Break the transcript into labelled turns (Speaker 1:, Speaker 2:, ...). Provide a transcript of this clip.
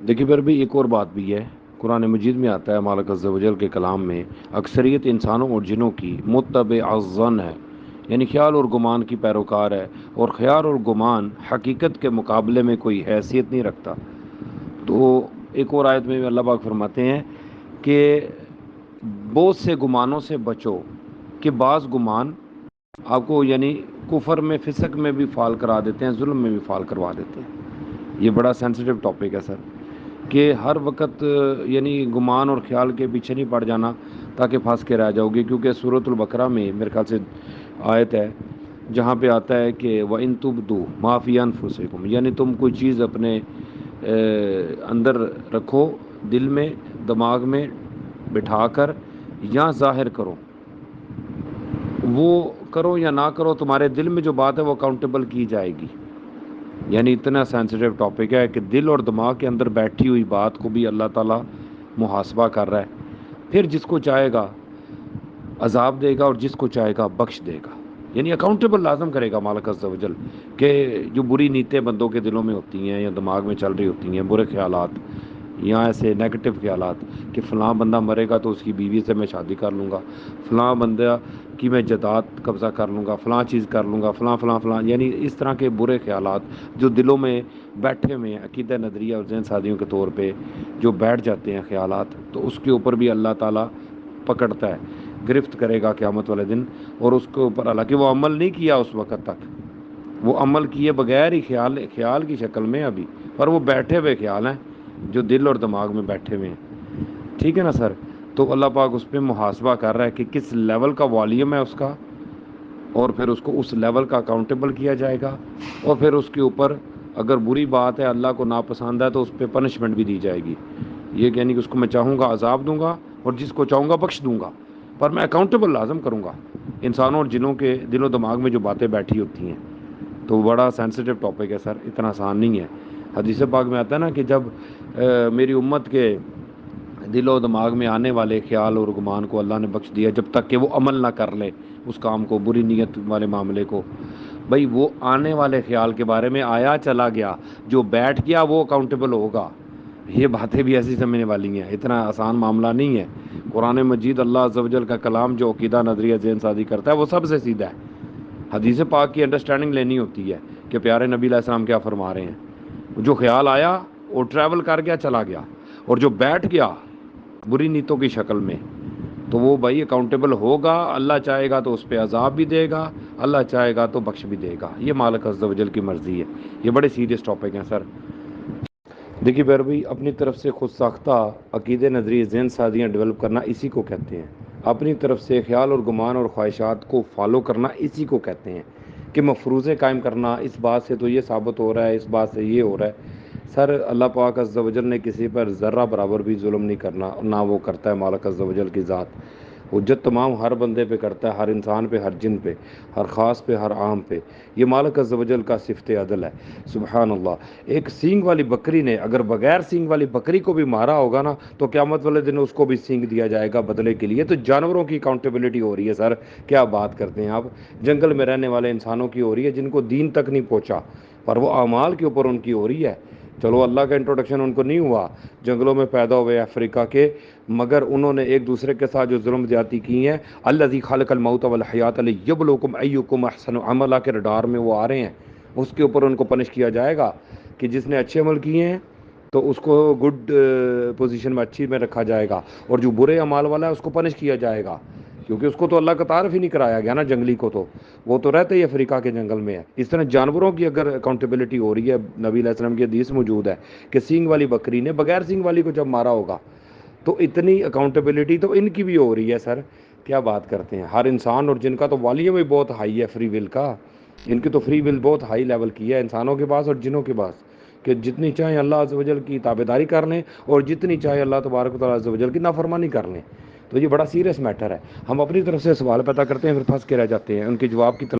Speaker 1: देखिए फिर भी एक और बात भी है। कुरान मजीद में आता है, मालिक अज़्ज़ व जल के कलाम में, अक्सरियत इंसानों और जिनों की मुत्तबअज़्ज़न है, यानी ख्याल और गुमान की पैरोकार है, और ख्याल और गुमान हकीकत के मुकाबले में कोई हैसियत नहीं रखता। तो एक और आयत में अल्लाह पाक फरमाते हैं कि बहुत से गुमानों से बचो कि बाज़ गुमान आपको यानी कुफर में, फिसक में भी फाल करा देते हैं, जुल्म में भी फाल करवा देते हैं। ये बड़ा सेंसिटिव टॉपिक है सर, कि हर वक्त यानी गुमान और ख्याल के पीछे नहीं पड़ जाना ताकि फंस के रह जाओगे। क्योंकि सूरतुल बकरा में मेरे ख्याल से आयत है जहाँ पे आता है कि व इन तुबदू माफ़ी अनफुसिकुम, यानी तुम कोई चीज़ अपने अंदर रखो, दिल में, दिमाग में बिठा कर, या ज़ाहिर करो, वो करो या ना करो, तुम्हारे दिल में जो बात है वो अकाउंटेबल की जाएगी। यानी इतना सेंसिटिव टॉपिक है कि दिल और दिमाग के अंदर बैठी हुई बात को भी अल्लाह ताला मुहासबा कर रहा है। फिर जिसको चाहेगा अजाब देगा और जिसको चाहेगा बख्श देगा, यानी अकाउंटेबल लाजम करेगा मालिक अज़्ज़ व जल। कि जो बुरी नीयतें बंदों के दिलों में होती हैं या दिमाग में चल रही होती हैं, बुरे ख्यालात या ऐसे नेगेटिव ख्यालात कि फ़लाँ बंदा मरेगा तो उसकी बीवी से मैं शादी कर लूँगा, फ़लाँ बंदा की मैं जदाद कब्ज़ा कर लूँगा, फ़लाँ चीज़ कर लूँगा, फ़लाँ फ़लाँ फ़लाँ, यानी इस तरह के बुरे ख्यालात जो दिलों में बैठे हुए हैं, अकीदा नज़रिया और ज़हन सादियों के तौर पे जो बैठ जाते हैं ख्यालात, तो उसके ऊपर भी अल्लाह ताला पकड़ता है, गिरफ्त करेगा क़यामत वाले दिन। और उसके ऊपर, हालांकि वो अमल नहीं किया उस वक़्त तक, वो अमल किए बगैर ही ख्याल ख्याल की शक्ल में अभी, पर वो बैठे हुए ख्याल हैं जो दिल और दिमाग में बैठे हुए हैं। ठीक है ना सर? तो अल्लाह पाक उस पर मुहासबा कर रहा है कि किस लेवल का वॉल्यूम है उसका, और फिर उसको उस लेवल का अकाउंटेबल किया जाएगा। और फिर उसके ऊपर अगर बुरी बात है, अल्लाह को नापसंद है, तो उस पर पनिशमेंट भी दी जाएगी। ये यानी कि उसको मैं चाहूँगा अजाब दूंगा और जिसको चाहूँगा बख्श दूंगा, पर मैं अकाउंटेबल लाजम करूँगा इंसानों और जिनों के दिलो दिमाग में जो बातें बैठी होती हैं। तो बड़ा सेंसिटिव टॉपिक है सर, इतना आसान नहीं है। हदीस पाक में आता है ना कि जब मेरी उम्मत के दिलो दिमाग में आने वाले ख्याल और गुमान को अल्लाह ने बख्श दिया, जब तक कि वो अमल ना कर ले उस काम को, बुरी नीयत वाले मामले को। भाई वो आने वाले ख्याल के बारे में आया चला गया, जो बैठ गया वो अकाउंटेबल होगा। ये बातें भी ऐसी समझने वाली हैं, इतना आसान मामला नहीं है। कुरान मजीद अल्लाह अज़्ज़ व जल का कलाम जो अकीदा नज़रिया ज़हन सादी करता है वो सबसे सीधा है। हदीस पाक की अंडरस्टैंडिंग लेनी होती है कि प्यारे नबी अलैहि सलाम क्या फरमा रहे हैं। जो ख्याल आया वो ट्रैवल कर गया, चला गया, और जो बैठ गया बुरी नीतों की शक्ल में, तो वो भाई अकाउंटेबल होगा। अल्लाह चाहेगा तो उस पर अजाब भी देगा, अल्लाह चाहेगा तो बख्श भी देगा। ये मालिक अज़्ज़ व जल की मर्ज़ी है। ये बड़े सीरियस टॉपिक हैं सर। देखिए बैर भाई, अपनी तरफ से खुद साख्ता अकीदे नज़रिए ज़हन साजियाँ डेवलप करना इसी को कहते हैं। अपनी तरफ से ख्याल और गुमान और ख्वाहिशात को फॉलो करना इसी को कहते हैं। कि मफरूज़े कायम करना, इस बात से तो ये साबित हो रहा है, इस बात से ये हो रहा है। सर अल्लाह पाक अज़्ज़ व जल ने किसी पर ज़र्रा बराबर भी जुल्म नहीं करना, ना वो करता है मालिक अज़्ज़ व जल की ज़ात। हुज्जत तमाम हर बंदे पे करता है, हर इंसान पे, हर जिन पे, हर ख़ास पे, हर आम पे। ये मालिक अज़्ज़ व जल का सिफ़त अदल है। सुबहान अल्लाह। एक सींग वाली बकरी ने अगर बगैर सींग वाली बकरी को भी मारा होगा ना, तो क़यामत वाले दिन उसको भी सींग दिया जाएगा बदले के लिए। तो जानवरों की अकाउंटेबिलिटी हो रही है सर, क्या बात करते हैं आप। जंगल में रहने वाले इंसानों की हो रही है जिनको दीन तक नहीं पहुँचा, पर वो अमाल के ऊपर उनकी हो रही है। चलो अल्लाह का इंट्रोडक्शन उनको नहीं हुआ, जंगलों में पैदा हुए अफ्रीका के, मगर उन्होंने एक दूसरे के साथ जो जुल्म ज्यादती की हैं, अल्लज़ी खलक़ल मौत वल हयात लियब्लुकुम अय्युकुम अहसनु अमला के रडार में वो आ रहे हैं। उसके ऊपर उनको पनिश किया जाएगा कि जिसने अच्छे अमल किए हैं तो उसको गुड पोजीशन में, अच्छी में रखा जाएगा, और जो बुरे अमाल वाला है उसको पनिश किया जाएगा। क्योंकि उसको तो अल्लाह का तारफ़ ही नहीं कराया गया ना, जंगली को, तो वो तो रहते ही अफ्रीका के जंगल में है। इस तरह जानवरों की अगर अकाउंटेबिलिटी हो रही है, नबी अलैहि सल्लम की हदीस मौजूद है कि सींग वाली बकरी ने बगैर सींग वाली को जब मारा होगा, तो इतनी अकाउंटेबिलिटी तो इनकी भी हो रही है सर। क्या बात करते हैं। हर इंसान और जिनका तो वॉल्यूम भी बहुत हाई है फ्री विल का, इनकी तो फ्री विल बहुत हाई लेवल की है इंसानों के पास और जिनों के पास, कि जितनी चाहे अल्लाह अज़्ज़ व जल की ताबेदारी कर लें और जितनी चाहे अल्लाह तबारक व तआला अज़्ज़ व जल की नाफरमानी कर लें। तो ये बड़ा सीरियस मैटर है। हम अपनी तरफ से सवाल पैदा करते हैं, फिर फंस के रह जाते हैं, उनके जवाब की